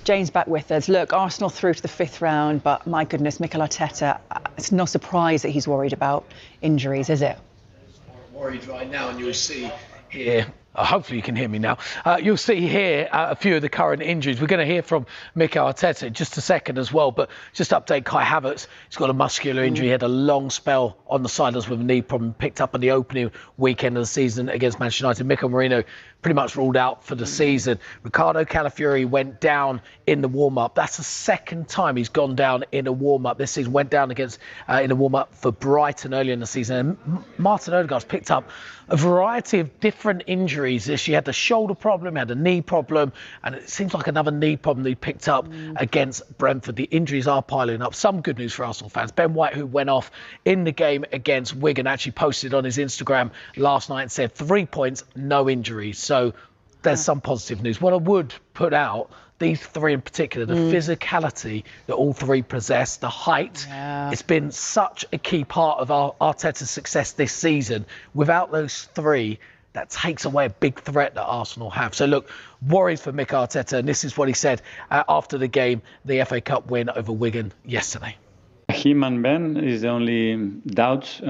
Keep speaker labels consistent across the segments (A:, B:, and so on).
A: Jane's back with us. Look, Arsenal through to the 5th round, but my goodness, Mikel Arteta, it's no surprise that he's worried about injuries, is it?
B: Worried right now, and you'll see here. Hopefully you can hear me now. You'll see here a few of the current injuries. We're going to hear from Mikel Arteta in just a second as well, but just to update Kai Havertz. He's got a muscular injury. He had a long spell on the sidelines with a knee problem, picked up on the opening weekend of the season against Manchester United. Mikel Merino pretty much ruled out for the season. Ricardo Calafiori went down in the warm-up. That's the second time he's gone down in a warm-up this season. Went down against in a warm-up for Brighton earlier in the season. And Martin Odegaard's picked up a variety of different injuries. She had the shoulder problem, had a knee problem, and it seems like another knee problem that he picked up against Brentford. The injuries are piling up. Some good news for Arsenal fans. Ben White, who went off in the game against Wigan, actually posted on his Instagram last night and said 3 points, no injuries. So there's some positive news. What I would put out, these three in particular, the physicality that all three possess, the height, it's been such a key part of Arteta's success this season. Without those three, that takes away a big threat that Arsenal have. So look, worried for Mikel Arteta, and this is what he said after the game, the FA Cup win over Wigan yesterday.
C: Him and Ben is the only doubt.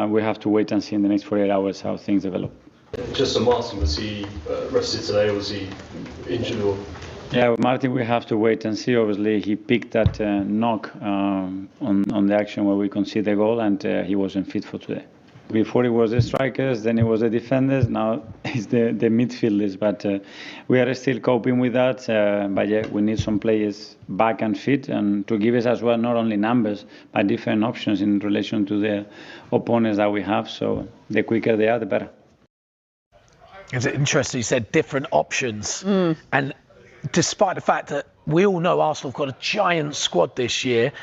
C: We have to wait and see in the next 48 hours how things develop.
D: Just on Martin, was he rested today? Was he injured or?
C: Yeah, with Martin, we have to wait and see. Obviously, he picked that knock on the action where we conceded the goal, and he wasn't fit for today. Before it was the strikers, then it was the defenders, now it's the midfielders. But we are still coping with that. But yeah, we need some players back and fit, and to give us as well not only numbers, but different options in relation to the opponents that we have. So the quicker they are, the better.
B: It's interesting, you said different options. And despite the fact that we all know Arsenal have got a giant squad this year.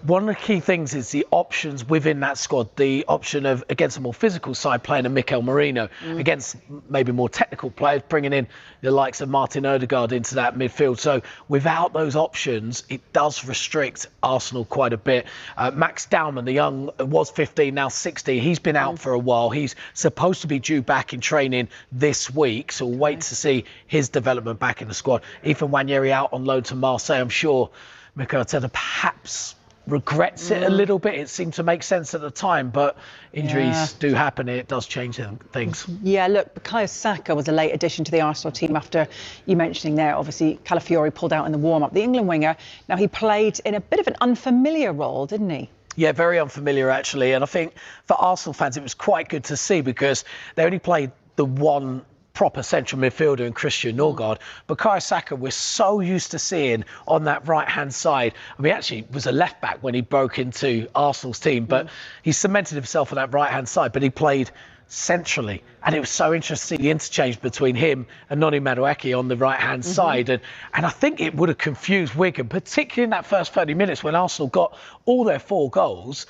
B: One of the key things is the options within that squad. The option of, against a more physical side, playing a Mikel Merino, against maybe more technical players, bringing in the likes of Martin Odegaard into that midfield. So without those options, it does restrict Arsenal quite a bit. Max Dowman, the young, was 15, now 16. He's been out for a while. He's supposed to be due back in training this week. So we'll wait to see his development back in the squad. Ethan Nwaneri out on loan to Marseille. I'm sure Mikel Arteta perhaps regrets it a little bit. It seemed to make sense at the time, but injuries do happen. It does change things. Yeah, look, Bukayo Saka was a late addition to the Arsenal team after you mentioning there. Obviously, Calafiori pulled out in the warm-up. The England winger, now he played in a bit of an unfamiliar role, didn't he? Yeah, very unfamiliar actually. And I think for Arsenal fans, it was quite good to see because they only played the one proper central midfielder in Christian Norgard. Bukayo Saka, we're so used to seeing on that right-hand side. I mean, he actually was a left-back when he broke into Arsenal's team, but he cemented himself on that right-hand side, but he played centrally. And it was so interesting, the interchange between him and Noni Madueke on the right-hand side. And I think it would have confused Wigan, particularly in that first 30 minutes when Arsenal got all their 4 goals.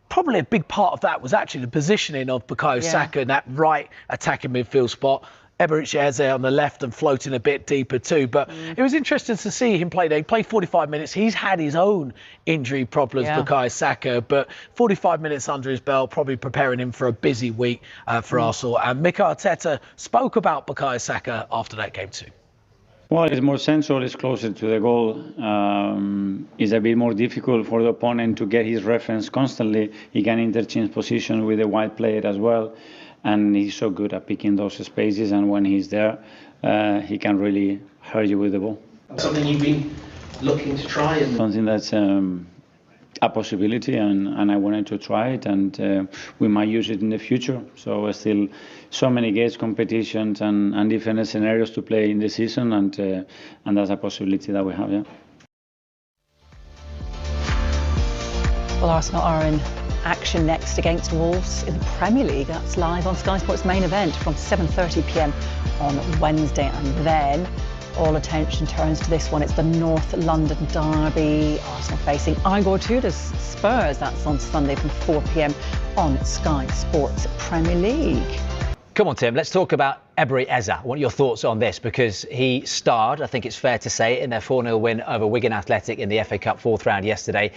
B: Probably a big part of that was actually the positioning of Bukayo Saka in that right attacking midfield spot. Eberechi Eze on the left and floating a bit deeper too. But it was interesting to see him play there. He played 45 minutes. He's had his own injury problems, Bukayo Saka, but 45 minutes under his belt, probably preparing him for a busy week for Arsenal. And Mikel Arteta spoke about Bukayo Saka after that game too.
C: Well, it's more central, it's closer to the goal. It's a bit more difficult for the opponent to get his reference constantly. He can interchange position with a wide player as well. And he's so good at picking those spaces, and when he's there, he can really hurt you with the ball.
D: Something you've been looking to try?
C: Something that's a possibility, and I wanted to try it, and we might use it in the future. So still so many games, competitions, and different scenarios to play in the season, and that's a possibility that we have,
A: Well, Arsenal are in action next against Wolves in the Premier League. That's live on Sky Sports Main Event from 7:30 p.m. on Wednesday. And then all attention turns to this one. It's the North London derby. Arsenal facing Igor Tudor's Spurs. That's on Sunday from 4 p.m. on Sky Sports Premier League.
E: Come on, Tim, let's talk about Eberechi Eze. I want your thoughts on this because he starred, I think it's fair to say, in their 4-0 win over Wigan Athletic in the FA Cup 4th round yesterday.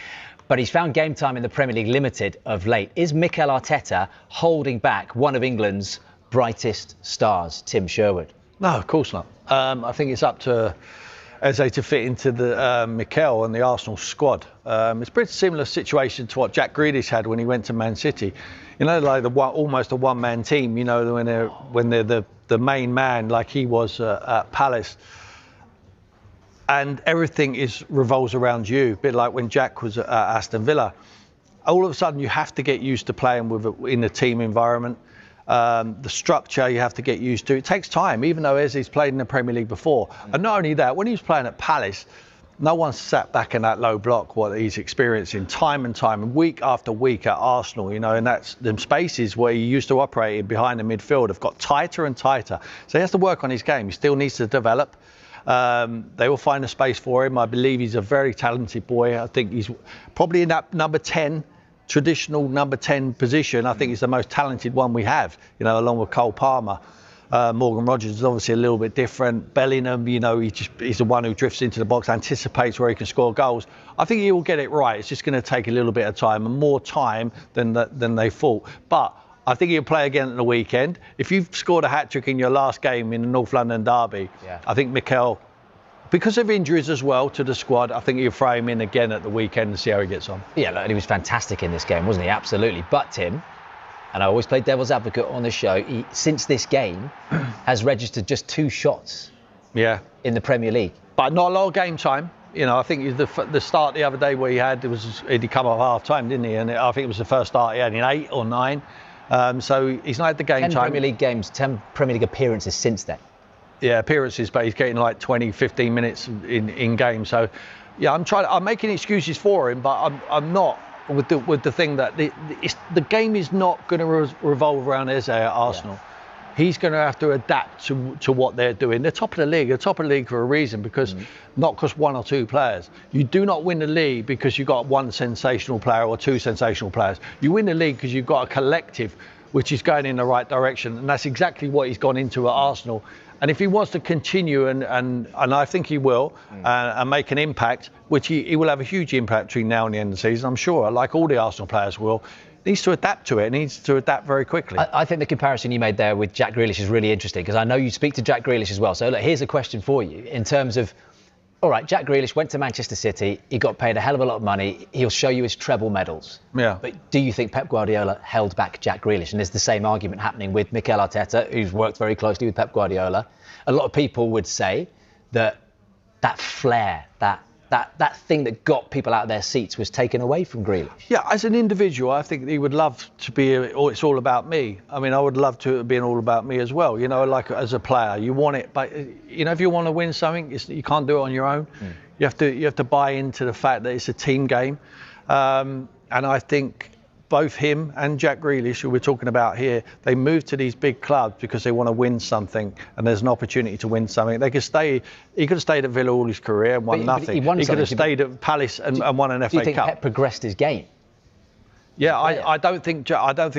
E: But he's found game time in the Premier League limited of late. Is Mikel Arteta holding back one of England's brightest stars, Tim Sherwood?
F: No, of course not. I think it's up to Eze to fit into the Mikel and the Arsenal squad. It's a pretty similar situation to what Jack Grealish had when he went to Man City. You know, like almost a one-man team. You know, when they're the main man, like he was at Palace, and everything revolves around you. A bit like when Jack was at Aston Villa. All of a sudden, you have to get used to playing in a team environment. The structure you have to get used to. It takes time, even though Eze's played in the Premier League before. And not only that, when he was playing at Palace, no one sat back in that low block what he's experiencing time and time, week after week at Arsenal, you know, and that's them spaces where he used to operate in behind the midfield have got tighter and tighter. So he has to work on his game. He still needs to develop. They will find a space for him. I believe he's a very talented boy. I think he's probably in that number 10, traditional number 10 position. I think he's the most talented one we have, you know, along with Cole Palmer. Morgan Rogers is obviously a little bit different. Bellingham, you know, he's the one who drifts into the box, anticipates where he can score goals. I think he will get it right. It's just going to take a little bit of time, and more time than they thought. But I think he'll play again at the weekend. If you've scored a hat-trick in your last game in the North London derby, I think Mikel, because of injuries as well to the squad, I think he'll throw him in again at the weekend and see how he gets on.
E: Yeah, look, he was fantastic in this game, wasn't he? Absolutely. But Tim, and I always play devil's advocate on the show, he, since this game, has registered just 2 shots in the Premier League.
F: But not a lot of game time. You know, I think the start the other day where he'd come off half time, didn't he? And I think it was the first start he had in 8 or 9. So he's not had the game
E: 10
F: time.
E: 10 Premier League games, 10 Premier League appearances since then.
F: Yeah, appearances, but he's getting like 20, 15 minutes in game. So, yeah, I'm making excuses for him, but I'm not with the thing that the game is not going to revolve around Eze at Arsenal. Yeah. He's going to have to adapt to what they're doing. They're top of the league. They're top of the league for a reason, because not because 1 or 2 players. You do not win the league because you've got 1 sensational player or 2 sensational players. You win the league because you've got a collective which is going in the right direction, and that's exactly what he's gone into at Arsenal. And if he wants to continue, and I think he will, and make an impact, which he will have a huge impact between now and the end of the season, I'm sure, like all the Arsenal players will, needs to adapt to it, needs to adapt very quickly.
E: I think the comparison you made there with Jack Grealish is really interesting, because I know you speak to Jack Grealish as well. So look, here's a question for you in terms of, all right, Jack Grealish went to Manchester City, he got paid a hell of a lot of money, he'll show you his treble medals.
F: Yeah.
E: But do you think Pep Guardiola held back Jack Grealish? And there's the same argument happening with Mikel Arteta, who's worked very closely with Pep Guardiola. A lot of people would say that flair, that thing that got people out of their seats was taken away from Grealish. Yeah,
F: as an individual, I think he would love to be, it's all about me. I mean, I would love to have been all about me as well. You know, like as a player, you want it, but you know, if you want to win something, you can't do it on your own. You have to buy into the fact that it's a team game. And I think both him and Jack Grealish, who we're talking about here, they moved to these big clubs because they want to win something, and there's an opportunity to win something. They could stay. He could have stayed at Villa all his career and won nothing. He could have stayed at Palace and won an FA Cup.
E: Do you think Pep progressed his game?
F: Yeah, I don't think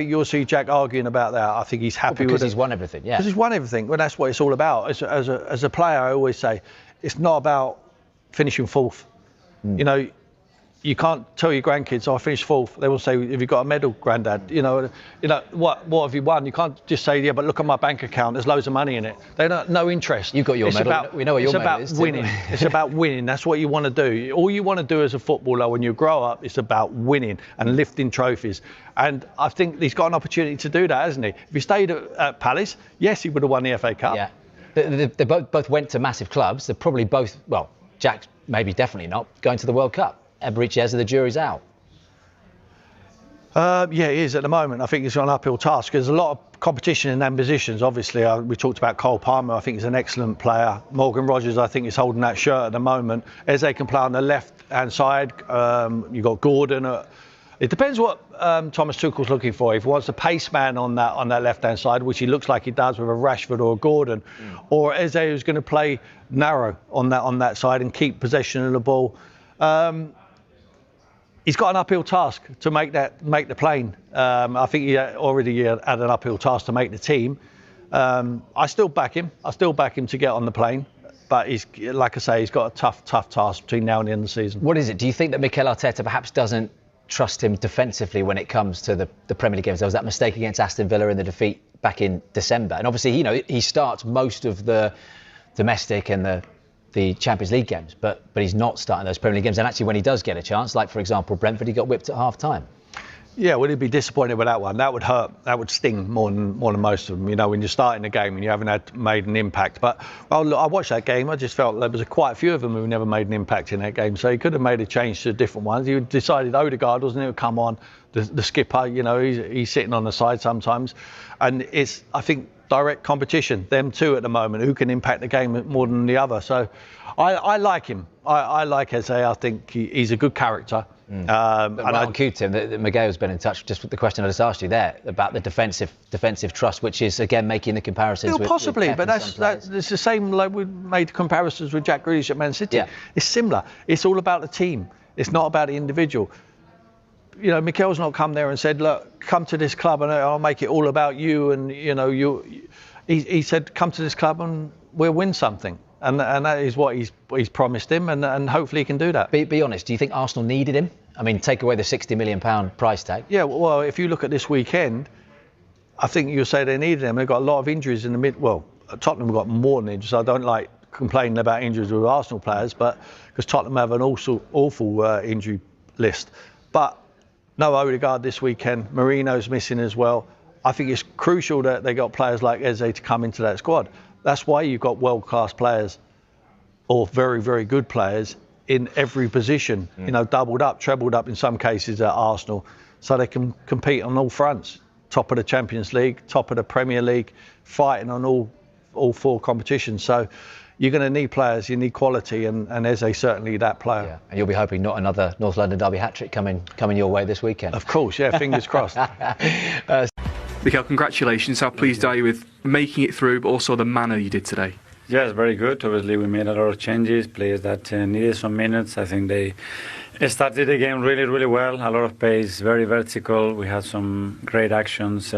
F: you'll see Jack arguing about that. I think he's happy
E: because he's won everything. Yeah,
F: because he's won everything. Well, that's what it's all about. As a player, I always say, it's not about finishing 4th. You know. You can't tell your grandkids, I finished 4th. They will say, have you got a medal, Grandad? You know, what have you won? You can't just say, yeah, but look at my bank account. There's loads of money in it. They don't no interest.
E: You've got your medal. We know what your medal is.
F: It's about winning. It's about winning. That's what you want to do. All you want to do as a footballer when you grow up is about winning and lifting trophies. And I think he's got an opportunity to do that, hasn't he? If he stayed at Palace, yes, he would have won the FA Cup.
E: Yeah. They both went to massive clubs. They're probably both, well, Jack maybe definitely not, going to the World Cup. Eberechi Eze, the jury's out.
F: Yeah, he is at the moment. I think it's an uphill task. There's a lot of competition in them positions. Obviously, we talked about Cole Palmer. I think he's an excellent player. Morgan Rogers, I think, is holding that shirt at the moment. Eze can play on the left-hand side. You've got Gordon. It depends what Thomas Tuchel's looking for. If he wants a pace man on that left-hand side, which he looks like he does with a Rashford or a Gordon, or Eze, who's going to play narrow on that side and keep possession of the ball. He's got an uphill task to make the plane. I think he already had an uphill task to make the team. I still back him. To get on the plane. But he's, like I say, he's got a tough task between now and the end of the season.
E: What is it? Do you think that Mikel Arteta perhaps doesn't trust him defensively when it comes to the Premier League games? There was that mistake against Aston Villa in the defeat back in December. And obviously, you know, he starts most of the domestic and the the Champions League games, but he's not starting those Premier League games. And actually, when he does get a chance, like for example Brentford, he got whipped at half-time. Yeah,
F: well, he'd be disappointed with that one. That would hurt. That would sting more than most of them. You know, when you're starting a game and you haven't made an impact. But look, I watched that game. I just felt there was quite a few of them who never made an impact in that game. So he could have made a change to different ones. He decided Odegaard, wasn't it, would come on. The skipper, you know, he's sitting on the side sometimes, and it's, I think, direct competition. Them two at the moment, who can impact the game more than the other. So I like him. I like Eze. I think he's a good character.
E: And on cue, Tim, Miguel's been in touch just with the question I just asked you there about the defensive trust, which is again making the comparisons.
F: Possibly, but that's the same. Like we made comparisons with Jack Grealish at Man City. Yeah. It's similar. It's all about the team. It's not about the individual. You know, Mikel's not come there and said, look, come to this club and I'll make it all about you. And you know, he said, come to this club and we'll win something. And that is what he's promised him, and hopefully he can do that.
E: Be honest, do you think Arsenal needed him? I mean, take away the £60 million price tag.
F: Yeah, well, if you look at this weekend, I think you'll say they needed him. They've got a lot of injuries in the mid. Well, Tottenham have got more than injuries. I don't like complaining about injuries with Arsenal players, but because Tottenham have an awful injury list. But no Odegaard this weekend. Marino's missing as well. I think it's crucial that they got players like Eze to come into that squad. That's why you've got world-class players or very, very good players in every position, you know, doubled up, trebled up in some cases at Arsenal, so they can compete on all fronts. Top of the Champions League, top of the Premier League, fighting on all four competitions. So you're going to need players, you need quality, and Eze certainly that player.
E: Yeah. And you'll be hoping not another North London derby hat-trick coming your way this weekend.
F: Of course, yeah, fingers crossed.
G: Mikel, congratulations. How pleased are you with making it through, but also the manner you did today?
C: Yes, very good. Obviously, we made a lot of changes, players that needed some minutes. I think they started the game really, really well. A lot of pace, very vertical. We had some great actions,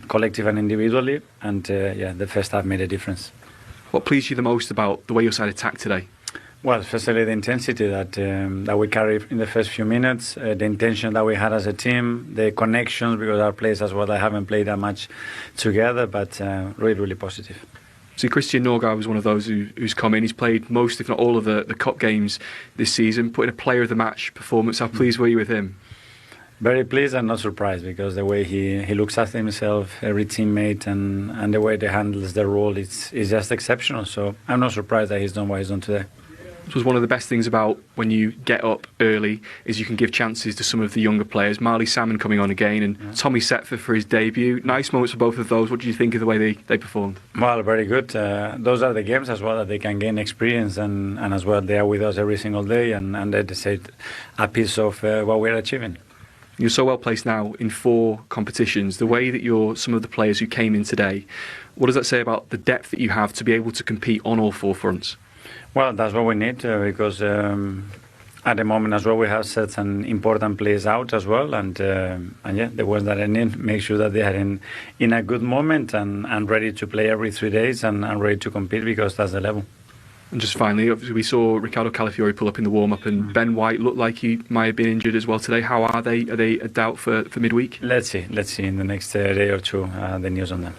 C: collective and individually. And the first half made a difference.
G: What pleased you the most about the way your side attacked today?
C: Well, especially the intensity that we carried in the first few minutes, the intention that we had as a team, the connections, because our players as well, I haven't played that much together, but really, really positive.
G: See, Christian Norgard was one of those who's come in. He's played most, if not all, of the cup games this season, put in a player of the match performance. How pleased were you with him?
C: Very pleased and not surprised, because the way he looks after himself, every teammate, and the way he handles the role is just exceptional. So I'm not surprised that he's done what he's done today.
G: This was one of the best things about when you get up early is you can give chances to some of the younger players. Marley Salmon coming on again, and Tommy Setford for his debut. Nice moments for both of those. What do you think of the way they performed?
C: Well, very good. Those are the games as well that they can gain experience, and as well they are with us every single day, and they say a piece of what we're achieving.
G: You're so well placed now in 4 competitions. The way that some of the players who came in today, what does that say about the depth that you have to be able to compete on all 4 fronts?
C: Well, that's what we need, because at the moment as well we have certain important players out as well, and the ones that are in, make sure that they are in a good moment and ready to play every 3 days and ready to compete, because that's the level.
G: And just finally, we saw Ricardo Calafiori pull up in the warm-up, and Ben White looked like he might have been injured as well today. How are they? Are they a doubt for midweek?
C: Let's see in the next day or two the news on them.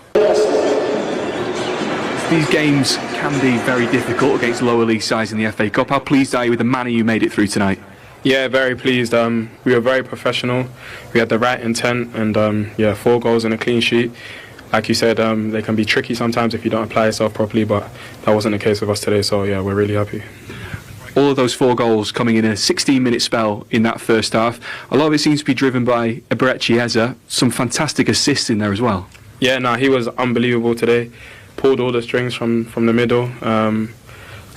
G: These games can be very difficult against lower league sides in the FA Cup. How pleased are you with the manner you made it through tonight?
H: Yeah, very pleased. We were very professional. We had the right intent, and 4 goals and a clean sheet. Like you said, they can be tricky sometimes if you don't apply yourself properly, but that wasn't the case with us today, so yeah, we're really happy.
G: All of those 4 goals coming in a 16-minute spell in that first half. A lot of it seems to be driven by Eberechi Eze. Some fantastic assists in there as well.
H: Yeah, he was unbelievable today. Pulled all the strings from the middle, and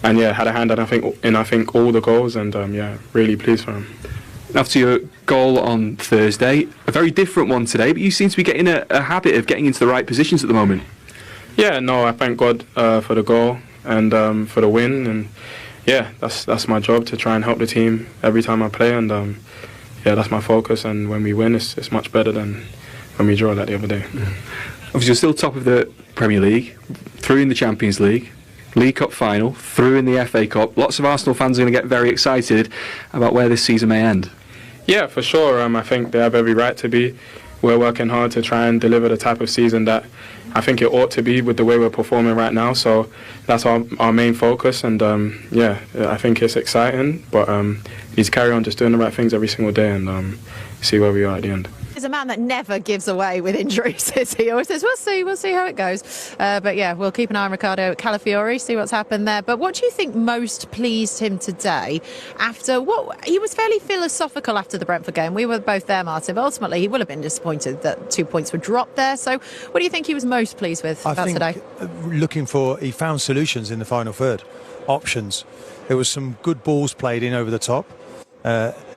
H: had a hand in I think all the goals, and really pleased for him.
G: After your goal on Thursday, a very different one today, but you seem to be getting a habit of getting into the right positions at the moment.
H: Yeah, I thank God for the goal and for the win, and that's my job, to try and help the team every time I play, and that's my focus, and when we win it's much better than when we draw like the other day.
G: Obviously you're still top of the Premier League, through in the Champions League, League Cup final, through in the FA Cup. Lots of Arsenal fans are going to get very excited about where this season may end.
H: Yeah, for sure. I think they have every right to be. We're working hard to try and deliver the type of season that I think it ought to be with the way we're performing right now. So that's our main focus. And I think it's exciting. But he's carry on just doing the right things every single day and see where we are at the end.
I: He's a man that never gives away with injuries, is he? He always says, we'll see how it goes. But yeah, we'll keep an eye on Ricardo Calafiori, see what's happened there. But what do you think most pleased him today after what he was fairly philosophical after the Brentford game? We were both there, Martin, but ultimately he will have been disappointed that 2 points were dropped there. So what do you think he was most pleased with about today?
J: He found solutions in the final third, options. There was some good balls played in over the top.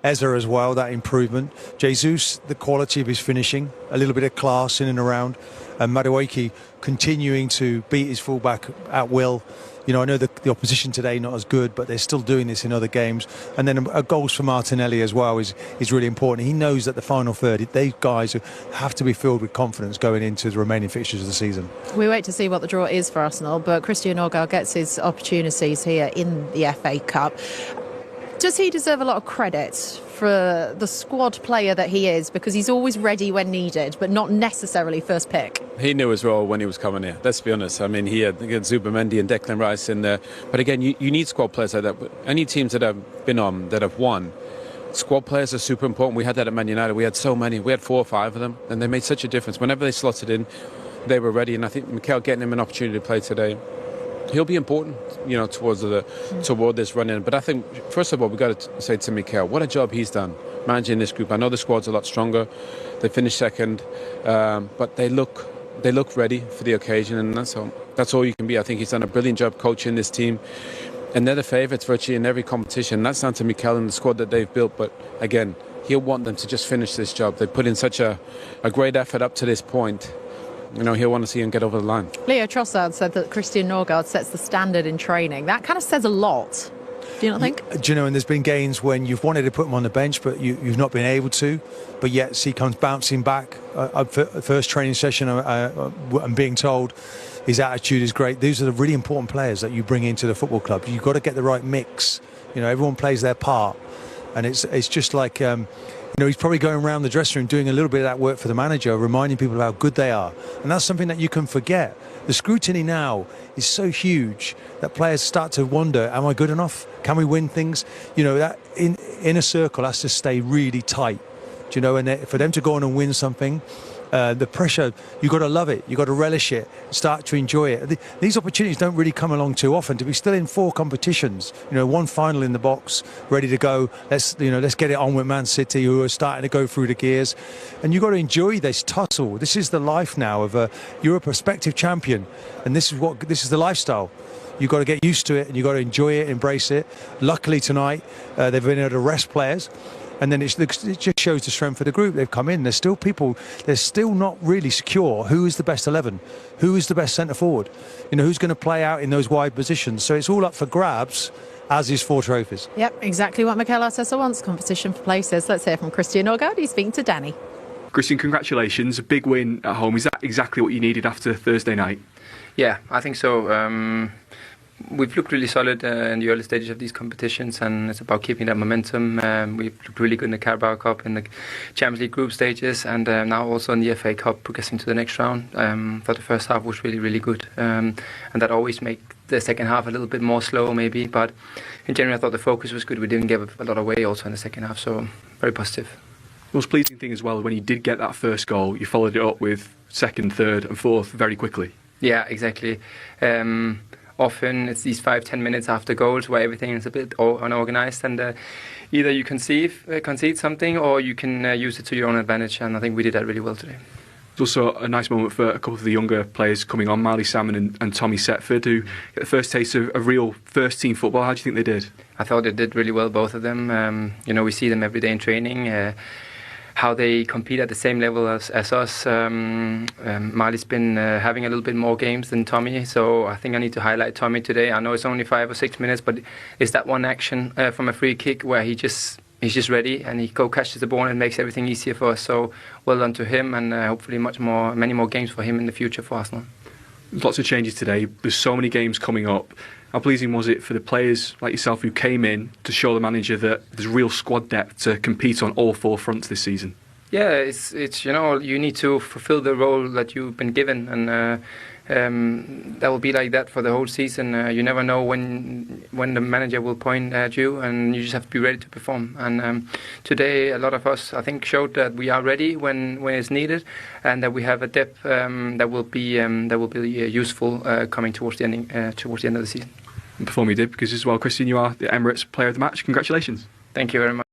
J: Eza as well, that improvement. Jesus, the quality of his finishing, a little bit of class in and around. And Madueke continuing to beat his fullback at will. You know, I know the opposition today not as good, but they're still doing this in other games. And then goals for Martinelli as well is really important. He knows that the final third, these guys have to be filled with confidence going into the remaining fixtures of the season. We
I: wait to see what the draw is for Arsenal, but Christian Norgard gets his opportunities here in the FA Cup. Does he deserve a lot of credit for the squad player that he is? Because he's always ready when needed, but not necessarily first pick.
K: He knew his role when he was coming here, let's be honest. I mean, he had Zubimendi and Declan Rice in there. But again, you need squad players like that. Any teams that have been on, that have won, squad players are super important. We had that at Man United. We had so many. We had 4 or 5 of them, and they made such a difference. Whenever they slotted in, they were ready. And I think Mikel getting him an opportunity to play today, he'll be important, you know, toward this run-in. But I think, first of all, we've got to say to Mikel, what a job he's done managing this group. I know the squad's a lot stronger. They finished second, but they look ready for the occasion, and that's all you can be. I think he's done a brilliant job coaching this team, and they're the favourites virtually in every competition. That's down to Mikel and the squad that they've built. But again, he'll want them to just finish this job. They put in such a great effort up to this point. You know, he'll want to see him get over the line.
I: Leo Trossard said that Christian Norgard sets the standard in training. That kind of says a lot. Do you not think?
J: Do you know, and there's been games when you've wanted to put him on the bench, but you've not been able to. But yet he comes bouncing back. First training session, I'm being told his attitude is great. These are the really important players that you bring into the football club. You've got to get the right mix. You know, everyone plays their part. And it's just like... you know, he's probably going around the dressing room doing a little bit of that work for the manager, reminding people of how good they are. And that's something that you can forget. The scrutiny now is so huge that players start to wonder, am I good enough? Can we win things? You know, that inner circle has to stay really tight. Do you know, and for them to go on and win something, the pressure, you've got to love it, you've got to relish it, start to enjoy it. These opportunities don't really come along too often. To be still in 4 competitions, you know, 1 final in the box, ready to go. Let's get it on with Man City, who are starting to go through the gears. And you've got to enjoy this tussle. This is the life now of you're a prospective champion, and this is the lifestyle. You've got to get used to it, and you've got to enjoy it, embrace it. Luckily tonight, they've been able to rest players. And then it just shows the strength of the group. They've come in. There's still people. They're still not really secure. Who is the best 11? Who is the best centre forward? You know, who's going to play out in those wide positions? So it's all up for grabs, as is 4 trophies.
I: Yep, exactly what Mikel Arteta wants. Competition for places. Let's hear from Christian Norgard. He's speaking to Danny.
G: Christian, congratulations. A big win at home. Is that exactly what you needed after Thursday night?
L: Yeah, I think so. We've looked really solid in the early stages of these competitions, and it's about keeping that momentum. We've looked really good in the Carabao Cup, in the Champions League group stages, and now also in the FA Cup, progressing to the next round. For the first half was really, really good, and that always makes the second half a little bit more slow maybe, but in general I thought the focus was good. We didn't give a lot away also in the second half, so very positive.
G: The most pleasing thing as well, when you did get that first goal, you followed it up with second, third and fourth very quickly. Yeah, exactly. Often it's these 5-10 minutes after goals where everything is a bit unorganised, and either you concede something, or you can use it to your own advantage, and I think we did that really well today. It's also a nice moment for a couple of the younger players coming on, Marley Salmon and Tommy Setford, who get the first taste of real first-team football. How do you think they did?
L: I thought they did really well, both of them. You know, we see them every day in training. How they compete at the same level as us. Marley's been having a little bit more games than Tommy, so I think I need to highlight Tommy today. I know it's only 5 or 6 minutes, but it's that one action from a free kick where he's just ready, and he catches the ball and makes everything easier for us. So well done to him, and hopefully many more games for him in the future for Arsenal.
G: There's lots of changes today. There's so many games coming up. How pleasing was it for the players like yourself who came in to show the manager that there's real squad depth to compete on all 4 fronts this season?
L: Yeah, it's you need to fulfill the role that you've been given, and that will be like that for the whole season. You never know when the manager will point at you, and you just have to be ready to perform. And today, a lot of us, I think, showed that we are ready when it's needed, and that we have a depth that will be useful coming towards the end of the season.
G: And perform you did, because as well, Christian, you are the Emirates Player of the Match. Congratulations.
L: Thank you very much.